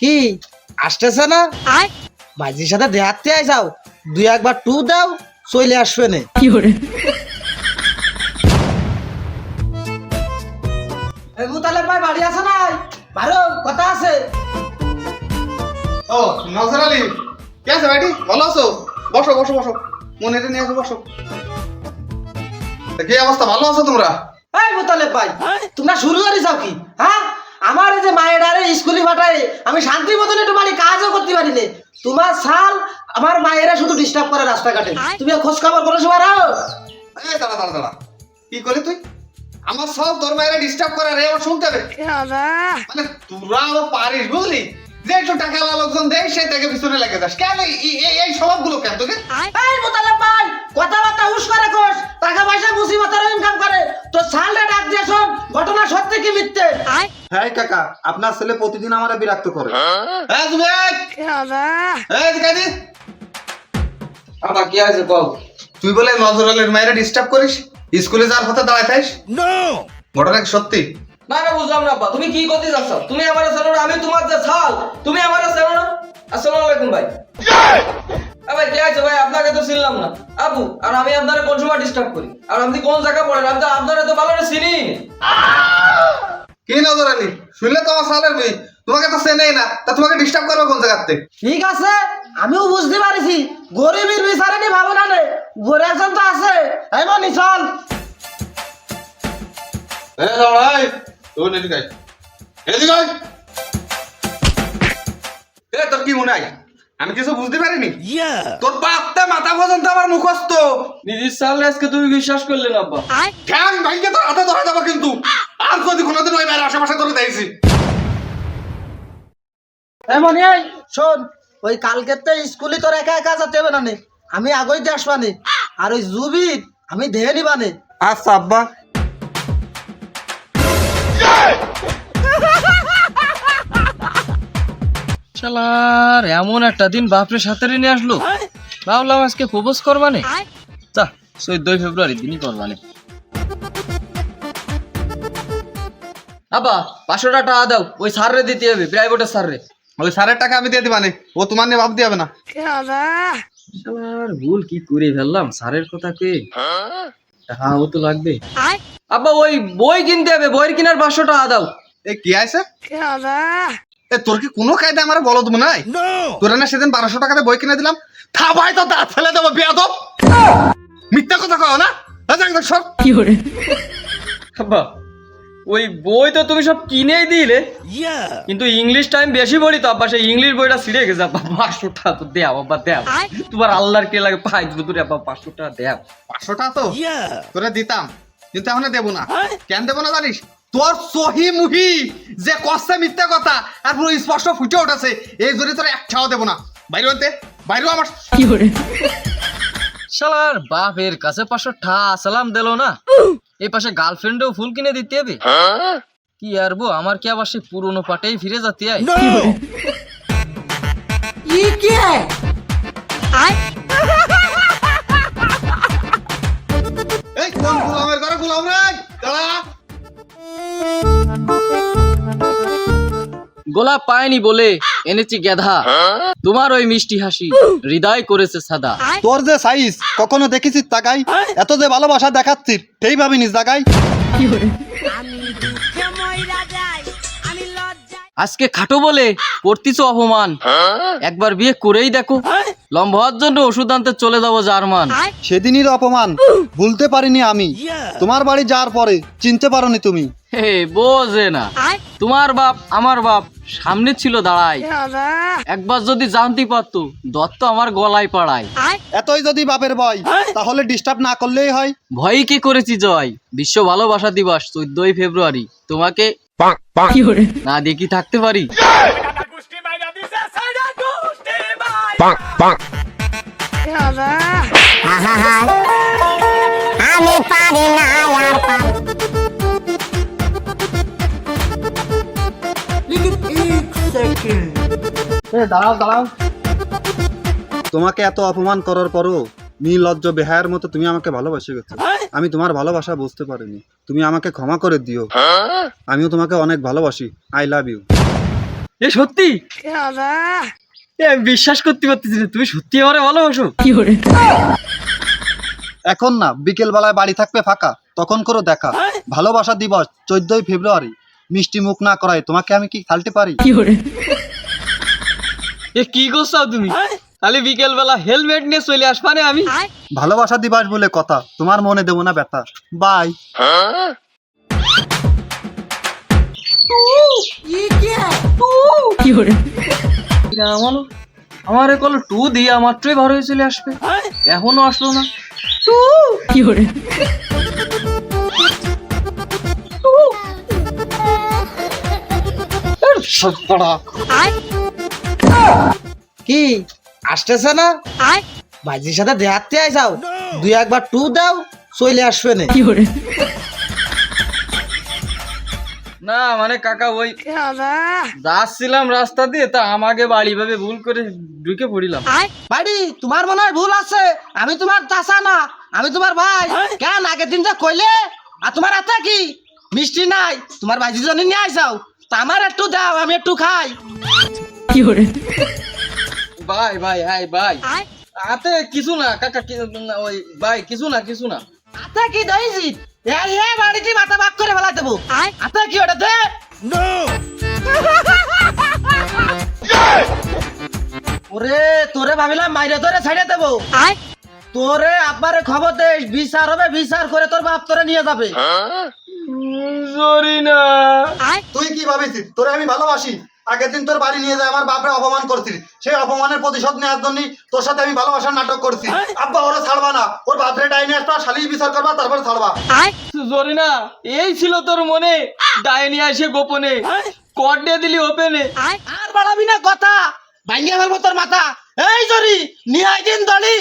কি আসতেছে না? ভাইজির সাথে দেখাতে আইসাও, দুই একবার টু দাও, চলে আসবে না। মুতালেব ভাই বাড়ি আছে নাই? ভালো কথা আছে। ও নজর আলী, কে আছে ভাইটি? ভালো আছো? বসো বসো বসো, মনে নিয়ে আসো, বসো। কি অবস্থা, ভালো আছো তোমরা? এই মুতালেব ভাই, তোমরা শুরু করে যাও কি? হ্যাঁ, আমার এই যে মায়ের আরে স্কুলে পাঠায়, আমি শান্তি মতন একটু বাড়ি কাজও করতে পারি না। তোমার সাল আমার মায়েরা শুধু ডিস্টার্ব করে রাস্তাঘাটে। তুমি খোঁজ খবর কোনো সময় রাও? এই দাঁড়া দাঁড়া দাঁড়া, কি করলি তুই? আমার সব তোর মায়েরা ডিস্টার্ব করে রে, আমার শুনতে হবে। মানে তোরাও পারিস বুঝলি, যে একটু টাকা লোকজন দেয় সে থেকে পিছনে লেগে যাস কেন? এই স্বভাবগুলো কেন তোকে? এই মুতালেব ভাই, কথাবার্তা হুশ করে কোষ, টাকা পয়সা মুসিবতের ইনকাম করে। তো সালটা ডাক দিয়ে শোন, ঘটনা সত্যি কি মিথ্যে? হ্যাঁ কাকা, আপনার ছেলে প্রতিদিন আমারে বিরক্ত করে। হ্যাঁ জুবেদ, এই দিকে আবার কি আছে কও? তুই বলে নজর আলীর মায়েরা ডিস্টার্ব করিস, স্কুলে যাওয়ার হতে দাঁড়ায় থাইস? ঘটনা কি সত্যি? না না, বুঝলাম না। তুমি কি করতে যাচ্ছ? তুমি আমারে চেনো না, আমি তোমার যে ছাল, তুমি আমারে চেনো না। আসসালামু আলাইকুম ভাই। ভাই কি আছে ভাই? আপনাকে তো চিনলাম না আপু। আর আমি আপনারে কোন সময় ডিস্টার্ব করি? আর আপনি কোন জায়গা পড়েন? আমি তো আপনারে তো ভালো করে চিনি। কি নজর আলী, শুনলে তোমার সালের মেয়ে, তোমাকে তো চেনেই না, তা তোমাকে ডিস্টার্ব করবে কোন জায়গাতে? ঠিক আছে, আমিও বুঝতে পারছি, গরিবের বিচারে নি ভালো না রে, গরিব একজন তো আছে। এই মনি চল। এই ভাই, তুই এদিকে আয়, এদিকে আয়। এ তোর কি মনে হয় আমি কিছু বুঝতে পারিনি? তোর বাপটা মাথা পর্যন্ত আমার মুখস্থ। নিজের সামনে আজকে তুমি বিশ্বাস করলে না আব্বা? ঠ্যাং ভাইকে তোর হাতে ধরে দেবো কিন্তু, আর যদি কোনোদিন ওই মেয়ের আশেপাশে ধরে দিয়েছি। এমন এই শোন, ওই কালকেতে স্কুলে তোর একা একা যেতে হবে না নে, আমি আগেই দিয়ে আসবানে। আর ওই জুবির আমি দেহে নিবানে। আচ্ছা আব্বা। শালার এমন একটা দিন বাপরে সাথে নিয়ে আসলো, ভাবলাম আজকে প্রপোজ করবানে, যা 14 ফেব্রুয়ারি দিনই করবানে। আব্বা 500 টাকা দাও, ওই স্যার রে দিতে হবে, প্রাইভেটের স্যার রে। ওই সারের টাকা আমি দিয়ে দিবানে, ও তোমার নিয়ে ভাব দিয়ে হবে না। শালার ভুল কি করে ফেললাম, স্যারের কথা কে টাকাও তো লাগবে। আব্বা ওই বই কিনতে হবে, বইয়ের কিনার 500 টাকা দাও। এ কি আছে? এ তোর কি কোনো কায়দা আমার বলো তুমি নাই? তোরা না সেদিন 1200 টাকাতে বই কিনে দিলাম, থা ভাই তো দাঁত ফেলে দেবো বেয়াদব। মিথ্যা কথা কও না? সব আব্বা ওই বই তো তুমি সব কিনেই দিলে, কিন্তু ইংলিশ টাইম বেশি বলি তো আব্বা, সেই ইংলিশ বইটা ছিঁড়ে গেছে আব্বা। 500 টাকা তো দেও আব্বা, দেও। তোমার আল্লাহর কে লাগে পাই দুটো আব্বা, 500 টাকা দেও। 500 টাকা তো তোরা দিতাম, কিন্তু এখন দেবো না। কেন দেবো না জানিস? তোর সহি মুহি যে কষ্টে মিথ্যা কথা আর পুরো স্পষ্ট ফুটে উঠেছে, এই জন্য তোরা একটাও দেবো না। বাইরে হতে বাইরে আমার শালার বাপের কাছে 500 টাকা সালাম দিল না, এই পাশে গার্লফ্রেন্ডও ফুল কিনে দিতে হবে। কি আর বো, আমার কি আবার সেই পুরনো পাটেই ফিরে যেতে হয়? এই কোন গোলামের ঘরে গোলাম রে? দাঁড়া। গোলাপ পায়নি বলে এনেছি গেধা, তোমার ওই মিষ্টি হাসি হৃদয় করেছে সাদা। তোর যে সাইজ কখনো দেখেছিস তাকাই, এত যে ভালোবাসা দেখাচ্ছিস সেই ভাবিনিস তাকাই। আজকে খাটো বলে করতিস অপমান, একবার বিয়ে করেই দেখো, লম্বা হওয়ার জন্য ওষুধ আনতে চলে যাবো জার্মান। সেদিনের অপমান ভুলতে পারিনি আমি, তোমার বাড়ি যাওয়ার পরে চিনতে পারোনি তুমি। হে বোঝে না, তোমার বাপ আমার বাপ সামনে ছিল দাঁড়ায়, একবার যদি জানতে পারতো দত্ত আমার গলায় পাড়ায়। এতই যদি বাপের ভয় তাহলে ডিস্টার্ব না করলেই হয়। ভয়ই কি করেছি জয়, বিশ্ব ভালোবাসা দিবস 14 ফেব্রুয়ারি, তোমাকে না দেখি থাকতে পারি। আমি পারি না আর দাঁড়াও দাঁড়াও, তোমাকে এত অপমান করার পরও নির্লজ্জ বেহায়ের মতো তুমি আমাকে ভালোবাসে গেছো। আমি তোমার ভালোবাসা বুঝতে পারিনি। তুমি আমাকে ক্ষমা করে দিও। আমিও তোমাকে অনেক ভালোবাসি। I love you. এ সত্যি এ আমি বিশ্বাস করতে পারতেছি না, তুমি সত্যি আমারে ভালোবাসো? এখন না, বিকেল বেলায় বাড়ি থাকবে ফাঁকা, তখন করো দেখা। ভালোবাসা দিবস 14ই ফেব্রুয়ারি। মিষ্টি মুখ না করায় তোমাকে আমি কি খালতে পারি? এ কি করছো তুমি? তাহলে বিকেল বেলা হেলমেট নিয়ে চলে আসবা না আমি? ভালোবাসা দিবস বলে কথা, তোমার মনে দেবো না ব্যথা। বাই। আমারে কল টু দিয়ে মাত্রই ঘর হয়ে চলে আসবে, এখনো আসলো না। কি আসতেছে না? ভাইজির সাথে দেখাতে আইসাও, দুই একবার টু দাও, চলে আসবে না। না মানে কাকা ওই যাচ্ছিলাম রাস্তা দিয়ে, তা আমাকে বাড়ি ভাবে ভুল করে ঢুকে পড়িলাম। বাড়ি তোমার মনে হয় ভুল আছে, আমি তোমার চাচা না, আমি তোমার ভাই। কেন আগের দিন যা কইলে? আর তোমার হাতে কি মিষ্টি নাই? তোমার ভাইজির জন্য নিয়ে আইসাও, তা আমার একটু দাও, আমি একটু খাই। ভাই ভাই হাই ভাই, হাতে কিছু না কাকা, ওই ভাই কিছু না কিছু না। হাতে কি দইছি? এই বাড়িতে মাথা ভাগ করে ফেলা দেবো। হাতে কি ওটা দে। ওরে তোরে ভাবিলাম মাইরে ধরে ছেড়ে দেবো। তোরে আব্বারে খবর দে, বিচার হবে, বিচার করে তোর বাপ তোরে নিয়ে যাবে। সরি না। তুই কি ভাবিছিস তোরে আমি ভালোবাসি? আগের দিন তোর বাড়ি নিয়ে যায় আমার বাপরে অপমান করছিস, সেই অপমানের প্রতিশোধ নেওয়ার জন্য তোর সাথে আমি ভালোবাসার নাটক করছি। আব্বা ওরা ছাড়বা না, ওর বাপরে ডাইনি আসবা, সালিশ বিচার করবা, তারপর ছাড়বা। সরি না, এই ছিল তোর মনে, ডাইনি আসে গোপনে, কর দিয়ে দিলি ওপেনে। আর বাড়াবি না কথা, ভাঙ্গিয়ে ফেলবো তোর মাথা। এই জরি নিয়ে আই দিন দড়ি।